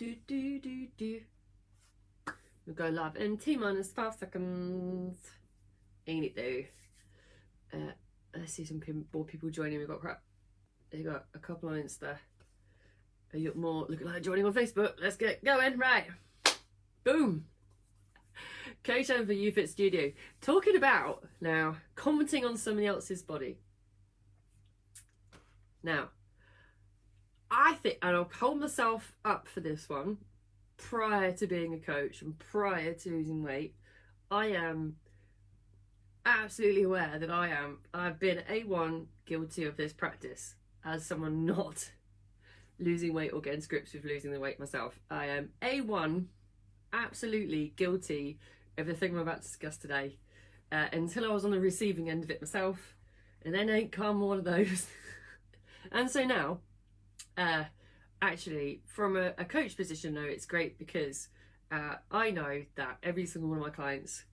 We'll go live in T-minus 5 seconds. Ain't it though? Let's see some more people joining. We've got a couple on Insta. A lot more looking like joining on Facebook. Let's get going. Right. Boom. Coach Helen for YouFit Studio. Talking about now commenting on somebody else's body. Now, I think, and I'll hold myself up for this one, prior to being a coach and prior to losing weight, I am absolutely aware that I've been A1 guilty of this practice as someone not losing weight or getting to grips with losing the weight myself. I am A1 absolutely guilty of the thing I'm about to discuss today, until I was on the receiving end of it myself, and then ain't come one of those. And so now, actually, from a coach position though, it's great because I know that every single one of my clients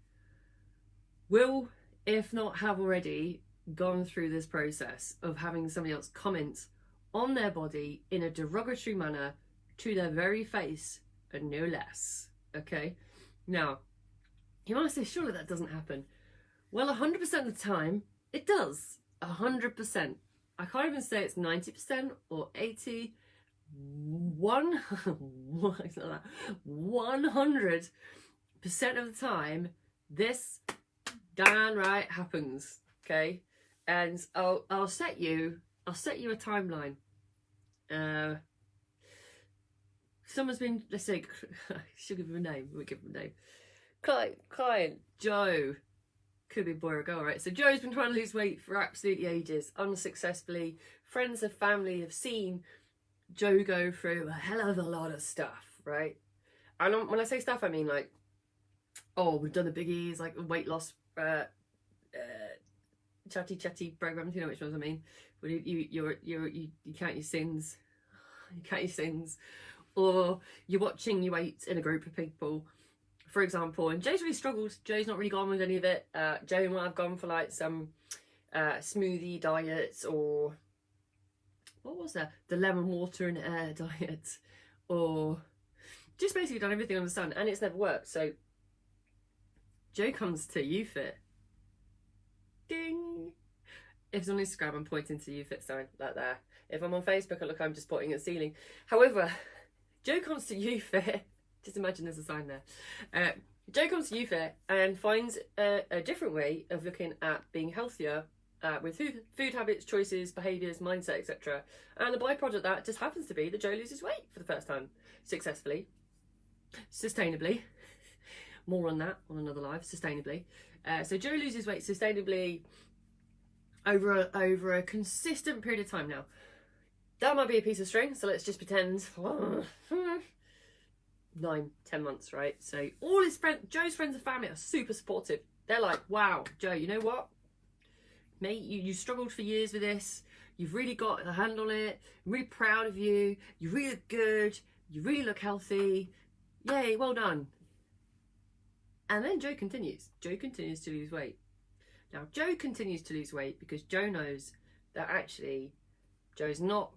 will, if not have already, gone through this process of having somebody else comment on their body in a derogatory manner to their very face, and no less. Okay? Now, you might say, surely that doesn't happen. Well, 100% of the time, it does. 100%. I can't even say it's 90% or 80%. 100% of the time, this darn right happens. Okay? And I'll set you a timeline. Someone's been, let's say, she'll give him a name. We'll give him a name. Client Joe, could be a boy or a girl, right? So Joe's been trying to lose weight for absolutely ages, unsuccessfully. Friends and family have seen Joe go through a hell of a lot of stuff, right? And when I say stuff, I mean like, oh, we've done the biggies, like weight loss, chatty programs. You know which ones I mean? When you count your sins, or you're watching your weight in a group of people, for example. And Joe's really struggled. Joe's not really gone with any of it. Joe might have gone for like some smoothie diets, or what was that? The lemon water and air diet, or just basically done everything under the sun, and it's never worked. So Joe comes to YouFit. Ding! If it's on Instagram, I'm pointing to YouFit sign, like there. If I'm on Facebook, I'm just pointing at the ceiling. However, Joe comes to YouFit. Just imagine there's a sign there. Joe comes to YouFit and finds a different way of looking at being healthier, with food habits, choices, behaviours, mindset, etc. And the byproduct of that just happens to be that Joe loses weight for the first time, successfully, sustainably. More on that on another live, sustainably. So Joe loses weight sustainably over a consistent period of time now. That might be a piece of string, so let's just pretend 9-10 months, right? So all his Joe's friends and family are super supportive. They're like, wow, Joe, you know what? Mate, you struggled for years with this. You've really got a handle on it. I'm really proud of you. You really look good. You really look healthy. Yay, well done. And then Joe continues. Joe continues to lose weight. Now, Joe continues to lose weight because Joe knows that actually Joe's not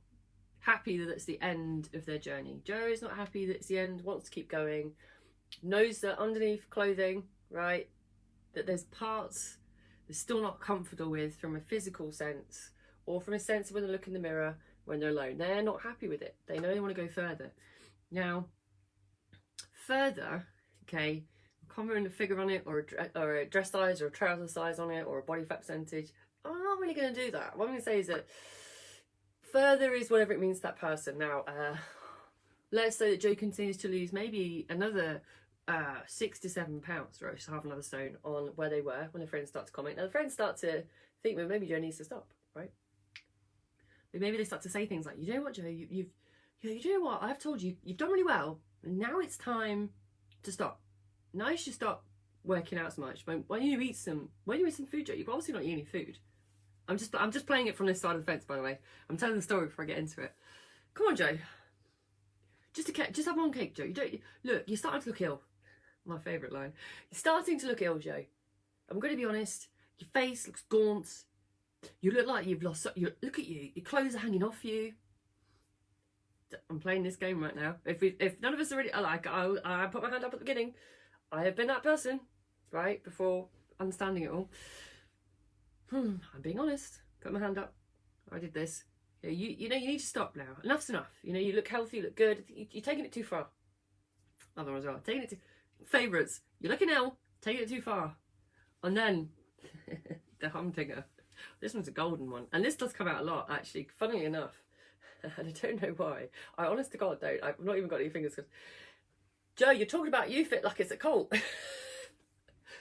happy that it's the end of their journey. Joe is not happy that it's the end, wants to keep going, knows that underneath clothing, right, that there's parts they're still not comfortable with from a physical sense, or from a sense of when they look in the mirror when they're alone. They're not happy with it. They know they want to go further. Now, further, okay, comment a figure on it, or a dress size, or a trouser size on it, or a body fat percentage. I'm not really going to do that. What I'm going to say is that further is whatever it means to that person. Now, let's say that Joe continues to lose maybe another 6 to 7 pounds, or half another stone on where they were when the friends start to comment. Now the friends start to think, well, maybe Joe needs to stop, right? But maybe they start to say things like, you know what, Joe, you know what, I've told you, you've done really well, and now it's time to stop. Now you should stop working out so much. When you eat some food, Joe, you're obviously not eating food. I'm just playing it from this side of the fence, by the way. I'm telling the story before I get into it. Come on, Joe. Just have one cake, Joe. Look, you're starting to look ill. My favourite line. You're starting to look ill, Joe. I'm going to be honest. Your face looks gaunt. You look like you've lost. Look at you. Your clothes are hanging off you. I'm playing this game right now. If none of us are really, I put my hand up at the beginning. I have been that person, right, before understanding it all. I'm being honest. Put my hand up. I did this. You know, you need to stop now. Enough's enough. You know, you look healthy, you look good. You're taking it too far. Other ones are taking it too. Favourites. You're looking ill. Taking it too far. And then the humdinger. This one's a golden one, and this does come out a lot, actually. Funnily enough, and I don't know why. I honest to God don't. I've not even got any fingers. Cause Joe, you're talking about you fit like it's a cult.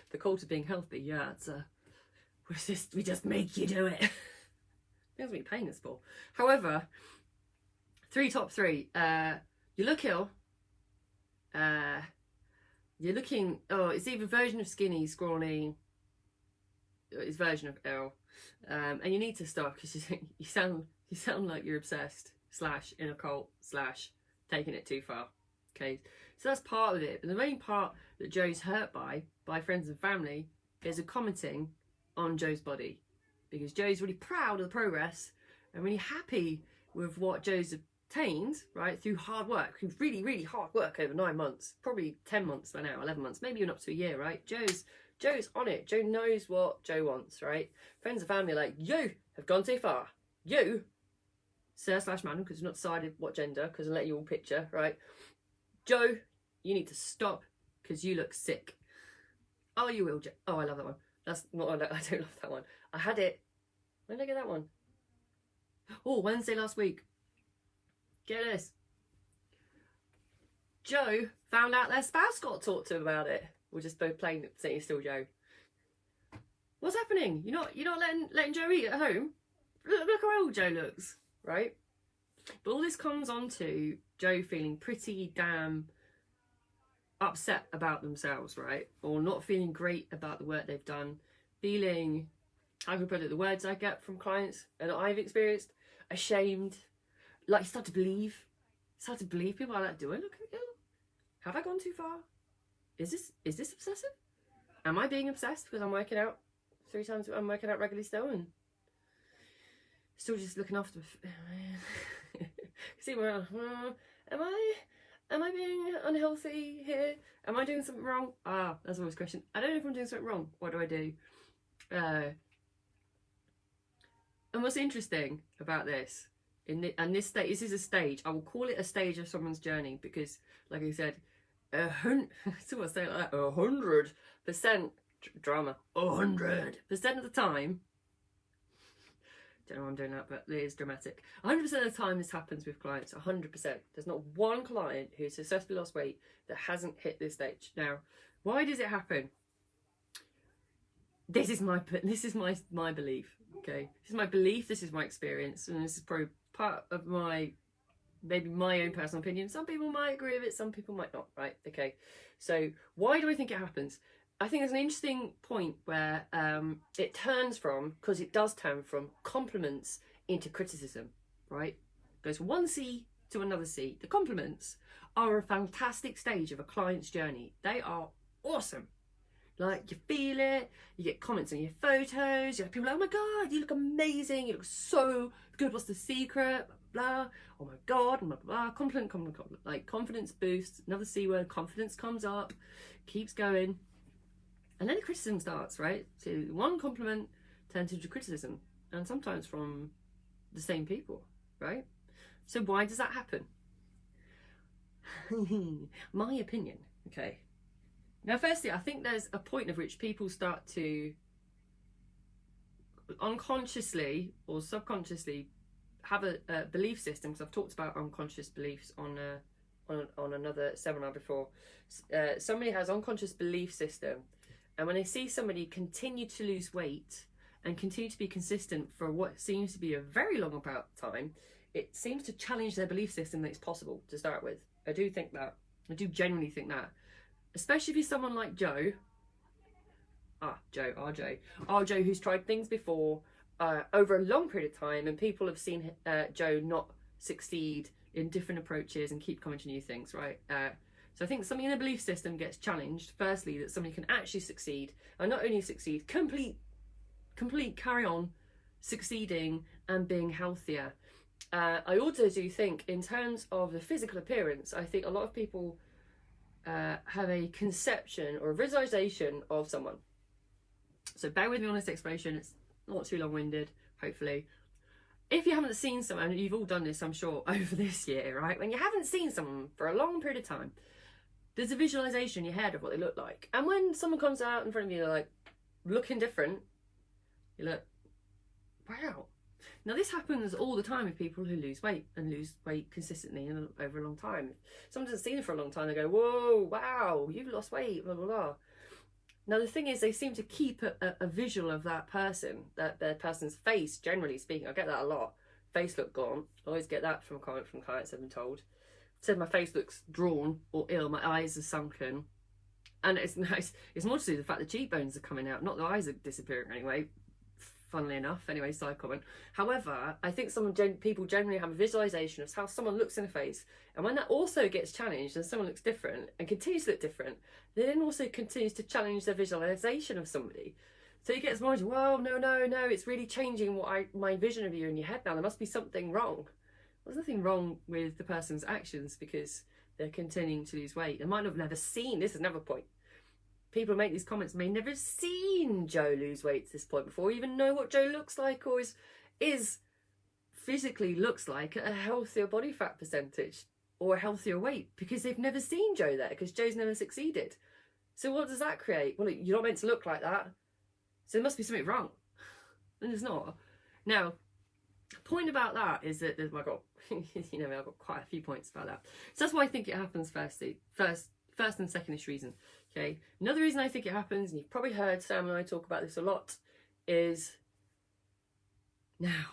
The cult of being healthy. Yeah, it's we just make you do it. That's what you're paying us for. However, top three. You look ill. You're looking. Oh, it's either version of skinny, scrawny. It's version of ill, and you need to stop because you sound like you're obsessed / in a cult / taking it too far. Okay, so that's part of it. But the main part that Joe's hurt by friends and family is commenting on Joe's body, because Joe's really proud of the progress and really happy with what Joe's obtained, right, through hard work, through really, really hard work over 9 months, probably 10 months by now, 11 months, maybe even up to a year, right? Joe's on it. Joe knows what Joe wants, right? Friends and family are like, you have gone too far. You, sir / madam, because we've not decided what gender, because I'll let you all picture, right? Joe, you need to stop because you look sick. Oh, you will, Joe. Oh, I love that one. That's not, I don't love that one. I had it. When did I get that one? Oh, Wednesday last week. Get this. Joe found out their spouse got talked to about it. We're just both playing sitting still, Joe. What's happening? You're not letting Joe eat at home? Look how old Joe looks, right? But all this comes on to Joe feeling pretty damn upset about themselves, right? Or not feeling great about the work they've done. Feeling, how can I put it, the words I get from clients and I've experienced, ashamed. Like, you start to believe people are like, do I look ill? Have I gone too far? Is this obsessive? Am I being obsessed because I'm working out 3 times? I'm working out regularly still and still just looking after. See, am I being unhealthy here? Am I doing something wrong? That's always a question. I don't know if I'm doing something wrong. What do I do? And what's interesting about this, this is a stage. I will call it a stage of someone's journey because, like I said, 100% drama. 100% of the time. Don't know why I'm doing that, but it is dramatic. 100% of the time this happens with clients. 100%. There's not one client who's successfully lost weight that hasn't hit this stage. Now, why does it happen? This is my belief. Okay, this is my belief. This is my experience, and this is probably part of maybe my own personal opinion. Some people might agree with it, some people might not, right? Okay, so why do I think it happens? I think there's an interesting point where it turns from, because it does turn from compliments into criticism, right? It goes from one C to another C. The compliments are a fantastic stage of a client's journey. They are awesome. Like, you feel it, you get comments on your photos, you have people like, oh my God, you look amazing, you look so good, what's the secret? Blah, oh my God, blah, blah, compliment. Like, confidence boosts, another C word, confidence comes up, keeps going. And then the criticism starts, right? So one compliment turns into criticism, and sometimes from the same people, right? So why does that happen? My opinion, okay. Now, firstly, I think there's a point at which people start to unconsciously or subconsciously have a belief system, because I've talked about unconscious beliefs on another seminar before. Somebody has unconscious belief system, and when they see somebody continue to lose weight and continue to be consistent for what seems to be a very long amount of time, it seems to challenge their belief system that it's possible to start with. I do think that. I do genuinely think that. Especially if you're someone like Joe. Joe, who's tried things before over a long period of time, and people have seen Joe not succeed in different approaches and keep coming to new things, right? So I think something in the belief system gets challenged. Firstly, that somebody can actually succeed, and not only succeed, complete carry on succeeding and being healthier. I also do think, in terms of the physical appearance, I think a lot of people have a conception or a visualization of someone. So bear with me on this explanation, it's not too long-winded, hopefully. If you haven't seen someone, and you've all done this, I'm sure, over this year, right? When you haven't seen someone for a long period of time, there's a visualization in your head of what they look like. And when someone comes out in front of you, they're like, looking different, you look, wow. Now this happens all the time with people who lose weight and lose weight consistently and over a long time. If someone doesn't see them for a long time, they go, whoa, wow, you've lost weight, blah, blah, blah. Now the thing is, they seem to keep a visual of that person, that their person's face, generally speaking. I get that a lot. Face look gaunt. I always get that from clients, I've been told. Said my face looks drawn or ill, my eyes are sunken. And it's nice. It's more to do with the fact the cheekbones are coming out, not the eyes are disappearing anyway. Funnily enough, anyway, side comment. However, I think people generally have a visualization of how someone looks in the face, and when that also gets challenged and someone looks different and continues to look different, they then also continues to challenge their visualization of somebody. So you get more, whoa, no, it's really changing my vision of you in your head now. There must be something wrong. There's nothing wrong with the person's actions because they're continuing to lose weight. They might have never seen, this is another point. People make these comments may never seen Joe lose weight to this point before, even know what Joe looks like or is physically looks like at a healthier body fat percentage or a healthier weight, because they've never seen Joe there, because Joe's never succeeded. So what does that create? Well, you're not meant to look like that, so there must be something wrong. And there's not. Now, the point about that is that I've got I've got quite a few points about that. So that's why I think it happens first and second-ish reason. Okay. Another reason I think it happens, and you've probably heard Sam and I talk about this a lot, is now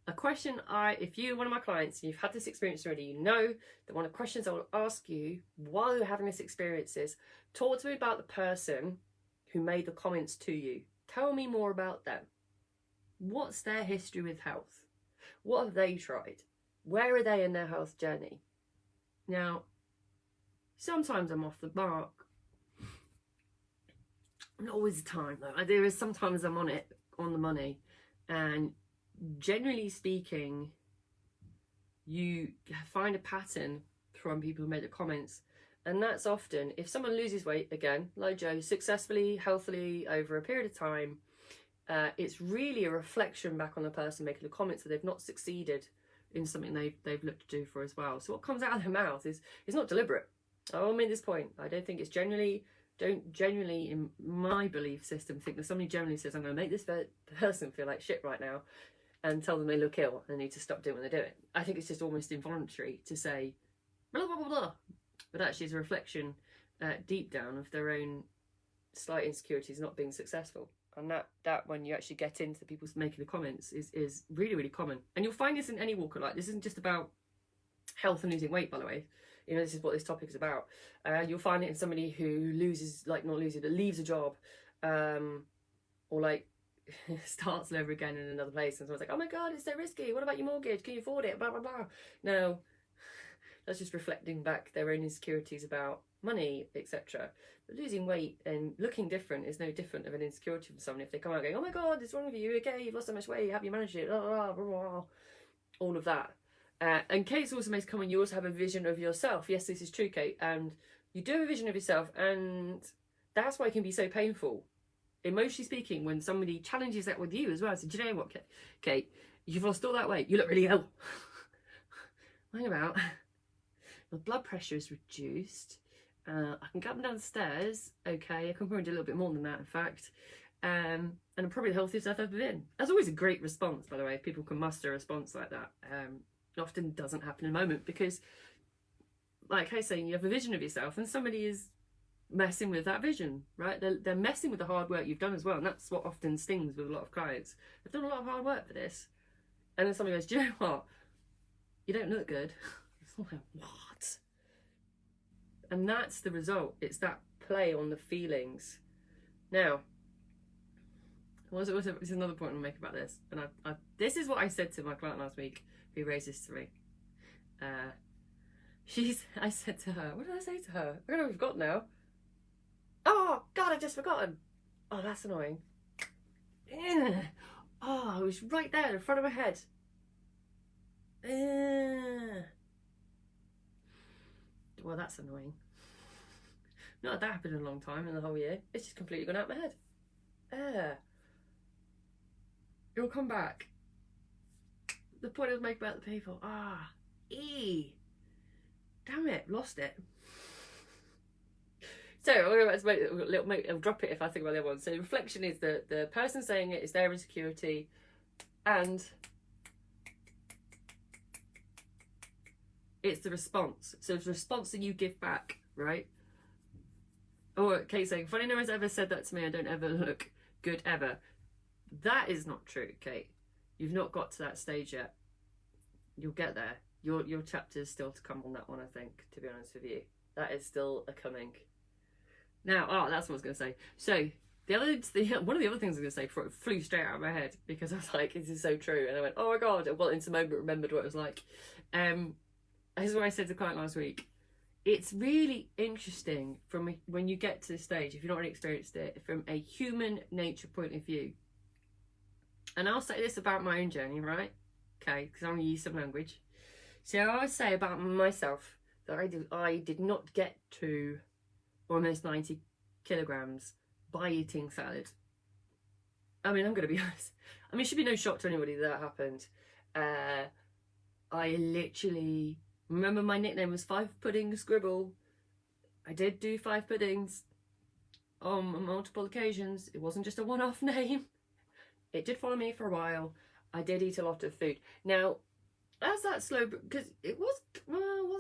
a question if you're one of my clients and you've had this experience already, you know that one of the questions I will ask you while you're having this experience is, talk to me about the person who made the comments to you. Tell me more about them. What's their history with health? What have they tried? Where are they in their health journey? Now, sometimes I'm off the mark. Not always the time though. There is sometimes I'm on the money. And generally speaking, you find a pattern from people who made the comments. And that's often, if someone loses weight, again, like Joe, successfully, healthily, over a period of time, it's really a reflection back on the person making the comments that they've not succeeded in something they've looked to do for as well. So what comes out of their mouth is not deliberate. I'll make this point. I don't think it's generally, in my belief system, think that somebody generally says, I'm going to make this person feel like shit right now and tell them they look ill and they need to stop doing what they're doing. I think it's just almost involuntary to say, blah, blah, blah, blah. But actually it's a reflection deep down of their own slight insecurities not being successful. And that when you actually get into the people making the comments is really, really common. And you'll find this in any walk of life. This isn't just about health and losing weight, by the way. You know, this is what this topic is about. You'll find it in somebody who leaves a job, or like starts over again in another place, and someone's like, oh my God, it's so risky. What about your mortgage? Can you afford it? Blah, blah, blah. No, that's just reflecting back their own insecurities about money, etc. But losing weight and looking different is no different of an insecurity from someone if they come out going, oh my God, what's wrong with you? Okay, you've lost so much weight. Have you managed it? Blah, blah, blah, blah. All of that. And Kate's also makes a comment, you also have a vision of yourself. Yes, this is true, Kate. And you do have a vision of yourself, and that's why it can be so painful, emotionally speaking, when somebody challenges that with you as well. So do you know what, Kate? You've lost all that weight. You look really ill. Hang about. My blood pressure is reduced. I can get up and down the stairs. Okay, I can probably do a little bit more than that, in fact. And I'm probably the healthiest I've ever been. That's always a great response, by the way. If people can muster a response like that. It often doesn't happen in a moment because, like I say, you have a vision of yourself and somebody is messing with that vision, right? They're messing with the hard work you've done as well. And that's what often stings with a lot of clients. They've done a lot of hard work for this. And then somebody goes, do you know what? You don't look good. It's like, what? And that's the result. It's that play on the feelings. Now, there's another point I'll make about this. And this is what I said to my client last week who raised this to me. I said to her, what did I say to her? I don't know, I've forgotten now. Oh, God, I've just forgotten. Oh, that's annoying. Oh, it was right there in front of my head. Well, that's annoying. Not had that happened in a long time, in the whole year. It's just completely gone out of my head. It'll come back. The point I was making about the people. Damn it, lost it. So I'm going to make a little. I'll drop it if I think about the other one. So reflection is the person saying it is their insecurity, and it's the response. So it's the response that you give back, right? Or Kate saying, "Funny no one's ever said that to me. I don't ever look good ever." That is not true, Kate. You've not got to that stage yet. You'll get there. Your chapter is still to come on that one, I think, to be honest with you. That is still a coming. Now, that's what I was going to say. So, one of the other things I was going to say before it flew straight out of my head, because I was like, this is so true. And I went, oh my God. Well, in some moment, remembered what it was like. This is what I said to the client last week. It's really interesting from when you get to this stage, if you've not really experienced it, from a human nature point of view. And I'll say this about my own journey, right? Okay, because I'm going to use some language. So I would say about myself that I did not get to almost 90 kilograms by eating salad. I mean, I'm going to be honest. I mean, it should be no shock to anybody that happened. I literally remember my nickname was 5 Puddings Gribble. I did do 5 puddings on multiple occasions. It wasn't just a one-off name. It did follow me for a while. I did eat a lot of food. Now, as that slow, because it was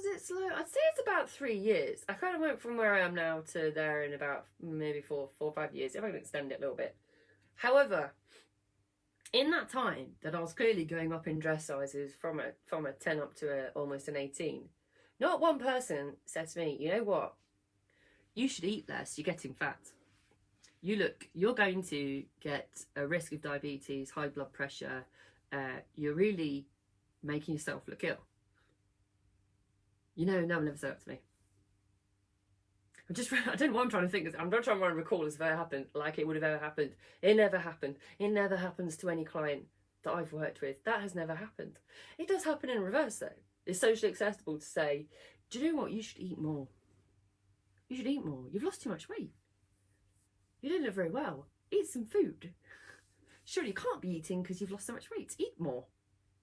it slow? I'd say it's about 3 years. I kind of went from where I am now to there in about maybe 4 or 5 years, if I can extend it a little bit. However, in that time that I was clearly going up in dress sizes from a 10 up to almost an 18, not one person said to me, you know what, you should eat less, you're getting fat. You're going to get a risk of diabetes, high blood pressure, you're really making yourself look ill. You know, no one ever said that to me. I don't know what I'm trying to think. I'm not trying to recall as if it ever happened, like it would have ever happened. It never happened. It never happens to any client that I've worked with. That has never happened. It does happen in reverse though. It's socially acceptable to say, do you know what? You should eat more. You should eat more. You've lost too much weight. You don't look very well. Eat some food. Surely you can't be eating because you've lost so much weight. Eat more.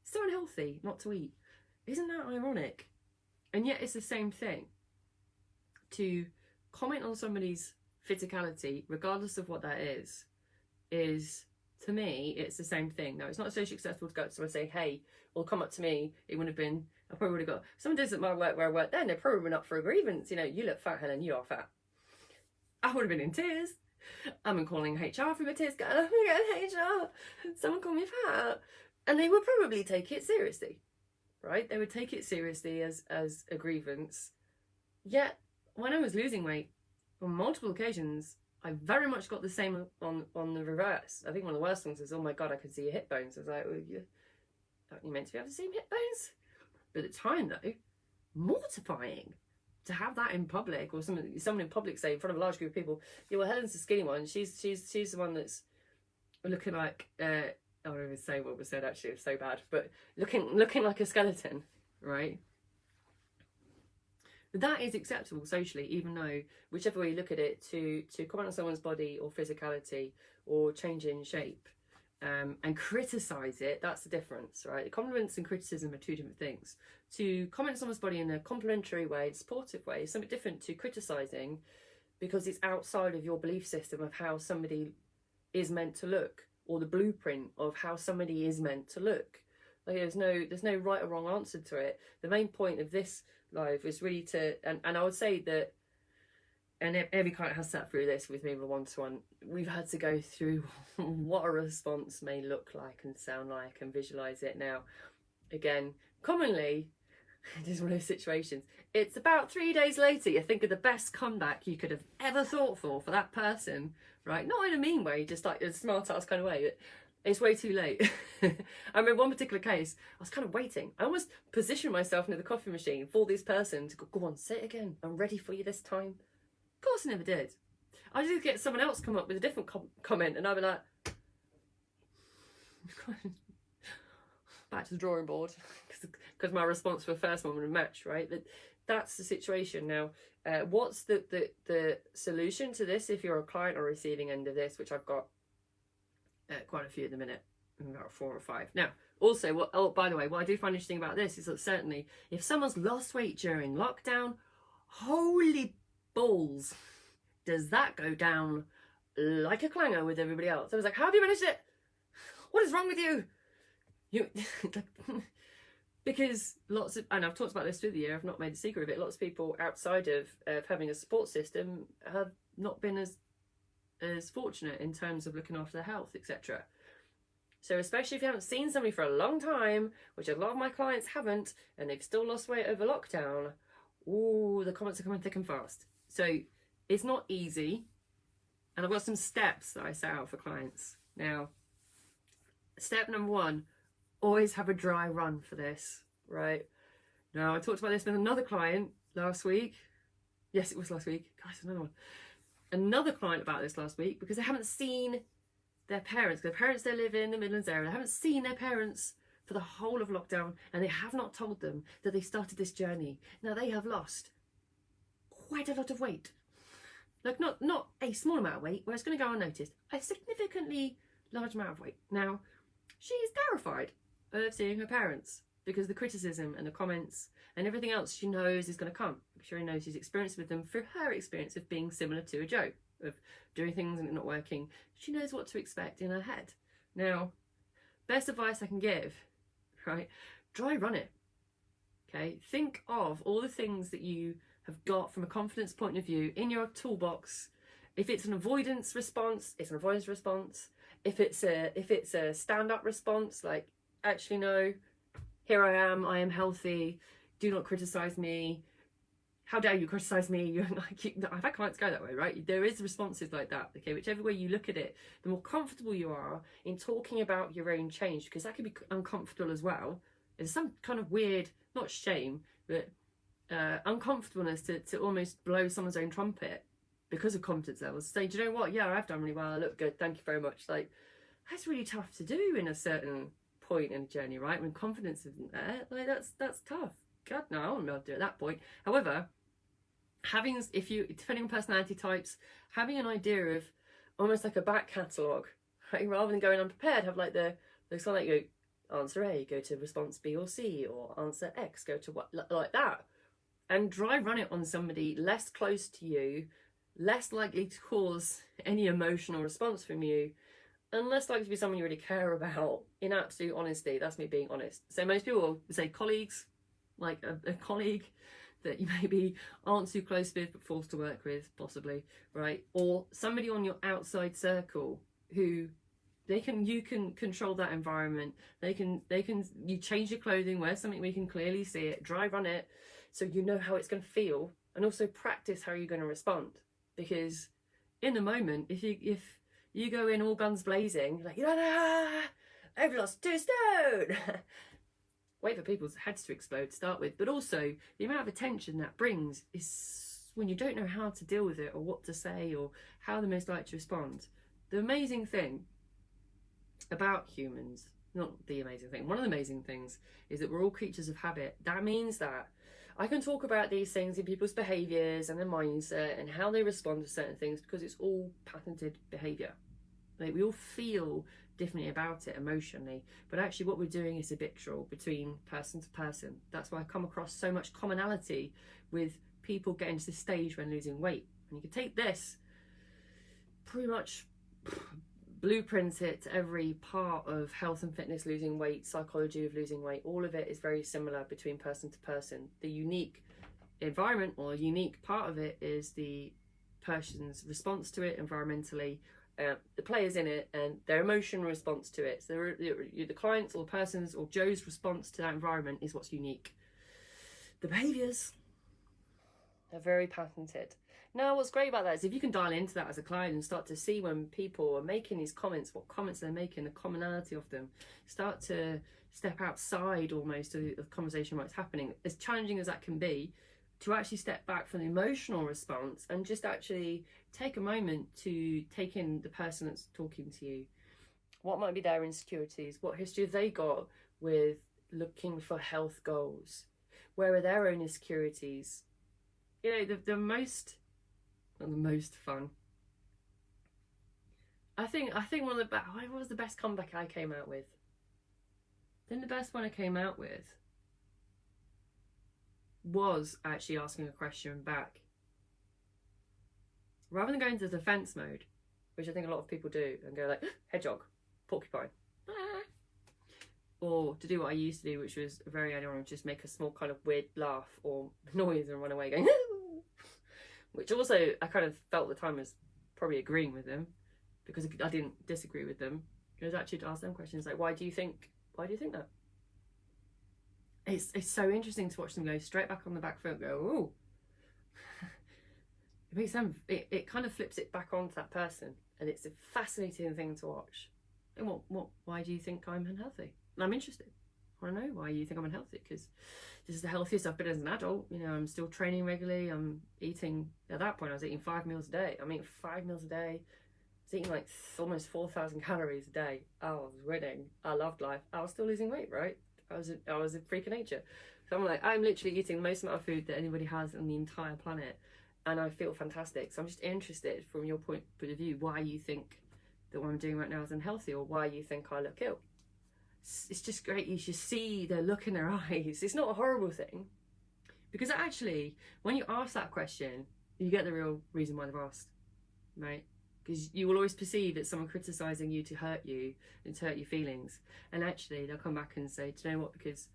It's so unhealthy not to eat. Isn't that ironic? And yet it's the same thing. To comment on somebody's physicality, regardless of what that is to me, it's the same thing. Now, it's not socially acceptable to go up to someone and say, hey, well, come up to me. It would have been, I probably would have got, someone does at my work where I work then, they're probably been up for a grievance. You know, you look fat, Helen, you are fat. I would have been in tears. I've been calling HR for my tears, going, oh my God, HR, someone call me fat. And they would probably take it seriously, right? They would take it seriously as a grievance. Yet, when I was losing weight, on multiple occasions, I very much got the same on the reverse. I think one of the worst things was, oh my God, I could see your hip bones. I was like, well, aren't you meant to be able to see hip bones? But at the time, though, mortifying to have that in public, or someone in public say in front of a large group of people, yeah, well, Helen's the skinny one. She's the one that's looking like, I don't even say what was said, actually, it's so bad, but looking like a skeleton, right? That is acceptable socially, even though, whichever way you look at it, to comment on someone's body or physicality or change in shape and criticise it, that's the difference, right? Compliments and criticism are two different things. To comment on someone's body in a complimentary way, a supportive way, is something different to criticising because it's outside of your belief system of how somebody is meant to look, or the blueprint of how somebody is meant to look. Like, there's no right or wrong answer to it. The main point of this live is really to, and I would say that, and every client has sat through this with me with one-to-one, we've had to go through what a response may look like and sound like and visualise it. Now, again, commonly, it is one of those situations, it's about 3 days later you think of the best comeback you could have ever thought for that person, right? Not in a mean way, just like a smart ass kind of way, but it's way too late. I remember one particular case, I was kind of waiting. I almost positioned myself near the coffee machine for this person to go on, say it again. I'm ready for you this time. Of course I never did. I just get someone else come up with a different comment and I'd be like, back to the drawing board, because my response for the first one would have matched, right? That's the situation. Now, what's the solution to this if you're a client or receiving end of this, which I've got quite a few at the minute, about 4 or 5. Now, also, by the way, what I do find interesting about this is that certainly if someone's lost weight during lockdown, holy balls, does that go down like a clanger with everybody else. I was like, how have you managed it? What is wrong with you? Because lots of, and I've talked about this through the year, I've not made a secret of it, lots of people outside of having a support system have not been as fortunate in terms of looking after their health, etc. So especially if you haven't seen somebody for a long time, which a lot of my clients haven't, and they've still lost weight over lockdown, ooh, the comments are coming thick and fast. So it's not easy. And I've got some steps that I set out for clients. Now, step number 1, always have a dry run for this, right? Now, I talked about this with another client last week. Yes, it was last week. Guys, another one. Another client about this last week, because they haven't seen their parents. Their parents, they live in the Midlands area. They haven't seen their parents for the whole of lockdown, and they have not told them that they started this journey. Now, they have lost quite a lot of weight. Like, not a small amount of weight, where it's going to go unnoticed. A significantly large amount of weight. Now, she is terrified of seeing her parents, because the criticism and the comments and everything else she knows is going to come. She already knows she's experienced with them through her experience of being similar to a Joe, of doing things and it not working. She knows what to expect in her head. Now, best advice I can give, right? Dry run it. Okay, think of all the things that you have got from a confidence point of view in your toolbox. If it's an avoidance response, it's an avoidance response. If it's a stand-up response, like, actually no, here I am healthy, do not criticize me, how dare you criticize me? You're like, I've had clients go that way, right? There is responses like that, okay? Whichever way you look at it, the more comfortable you are in talking about your own change, because that can be uncomfortable as well. There's some kind of weird, not shame, but uncomfortableness to almost blow someone's own trumpet because of confidence levels. Say, do you know what? Yeah, I've done really well. I look good. Thank you very much. Like, that's really tough to do in a certain point in a journey, right? When confidence isn't there, like, that's tough. God, no, I wouldn't be able to do it at that point. However, depending on personality types, having an idea of almost like a back catalogue, right? Rather than going unprepared, have like the sort of like, go answer A, go to response B or C, or answer X, go to what, like that. And dry run it on somebody less close to you, less likely to cause any emotional response from you, and less likely to be someone you really care about, in absolute honesty. That's me being honest. So most people will say colleagues, like a colleague that you maybe aren't too close with but forced to work with, possibly, right? Or somebody on your outside circle who you can control that environment. You change your clothing, wear something where you can clearly see it, dry run it, so you know how it's going to feel, and also practice how you're going to respond. Because in the moment, if you go in all guns blazing, like, I've lost 2 stone, wait for people's heads to explode to start with. But also the amount of attention that brings is when you don't know how to deal with it, or what to say, or how the most likely to respond. The amazing thing about humans, not the amazing thing, one of the amazing things is that we're all creatures of habit. That means that I can talk about these things in people's behaviours and their mindset and how they respond to certain things, because it's all patented behaviour. Like, we all feel differently about it emotionally, but actually what we're doing is habitual between person to person. That's why I come across so much commonality with people getting to this stage when losing weight. And you can take this, pretty much blueprint it to every part of health and fitness, losing weight, psychology of losing weight. All of it is very similar between person to person. The unique environment, or unique part of it, is the person's response to it environmentally, the players in it, and their emotional response to it. So the clients or person's or Joe's response to that environment is what's unique. The behaviours are very patented. Now, what's great about that is if you can dial into that as a client and start to see when people are making these comments, what comments they're making, the commonality of them, start to step outside almost of the conversation where it's happening, as challenging as that can be, to actually step back from the emotional response and just actually take a moment to take in the person that's talking to you. What might be their insecurities? What history have they got with looking for health goals? Where are their own insecurities? You know, the most, not the most fun. I think one of the best, what was the best comeback I came out with? Then the best one I came out with was actually asking a question back. Rather than going into defense mode, which I think a lot of people do, and go like, hedgehog, porcupine. Or to do what I used to do, which was very early on, just make a small kind of weird laugh or noise and run away going, which also I kind of felt at the time was probably agreeing with them, because I didn't disagree with them. It was actually to ask them questions like, why do you think that? It's so interesting to watch them go straight back on the back foot and go, oh. It makes them, it kind of flips it back onto that person, and it's a fascinating thing to watch. And why do you think I'm unhealthy? And I'm interested. I want to know why you think I'm unhealthy, because this is the healthiest I've been as an adult. You know, I'm still training regularly. I'm eating, at that point I was eating 5 meals a day. I'm eating 5 meals a day. I was eating like almost 4,000 calories a day. I was winning. I loved life. I was still losing weight, right? I was a freak of nature. So I'm like, I'm literally eating the most amount of food that anybody has on the entire planet, and I feel fantastic. So I'm just interested from your point of view, why you think that what I'm doing right now is unhealthy, or why you think I look ill. It's just great. You should see the look in their eyes. It's not a horrible thing, because actually when you ask that question, you get the real reason why they've asked, right? Because you will always perceive that someone criticising you to hurt you and to hurt your feelings, and actually they'll come back and say, do you know what, because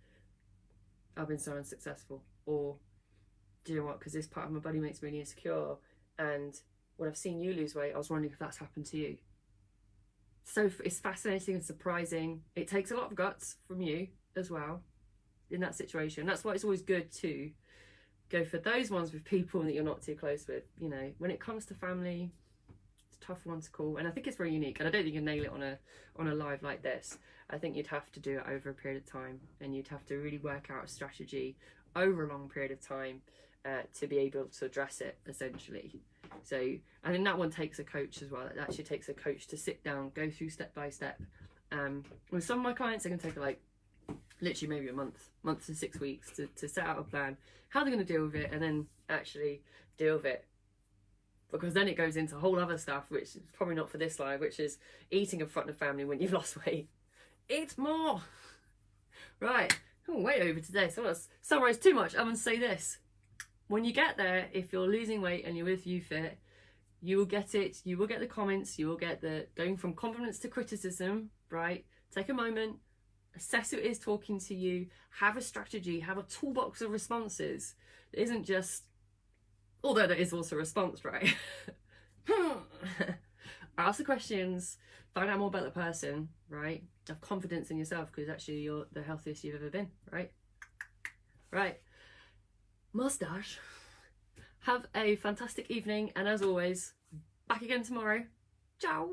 I've been so unsuccessful, or do you know what, because this part of my body makes me really insecure, and when I've seen you lose weight, I was wondering if that's happened to you. So it's fascinating and surprising. It takes a lot of guts from you as well in that situation. That's why it's always good to go for those ones with people that you're not too close with. You know, when it comes to family, it's a tough one to call, and I think it's very unique, and I don't think you can nail it on a live like this. I think you'd have to do it over a period of time, and you'd have to really work out a strategy over a long period of time to be able to address it, essentially. So I think that one takes a coach as well. It actually takes a coach to sit down, go through step by step. With some of my clients, it can take like literally maybe a month to 6 weeks to set out a plan, how they're going to deal with it, and then actually deal with it. Because then it goes into a whole other stuff, which is probably not for this live, which is eating in front of family when you've lost weight. Eat more. Right. Oh, way over today. So I want to summarise too much. I'm going to say this. When you get there, if you're losing weight and you're with YouFit, you will get it. You will get the comments. You will get the going from compliments to criticism, right? Take a moment, assess who it is talking to you, have a strategy, have a toolbox of responses. It isn't just, although there is also a response, right? Ask the questions, find out more about the person, right? Have confidence in yourself, because actually you're the healthiest you've ever been, right? Right. Mustache. Have a fantastic evening, and as always, back again tomorrow. Ciao.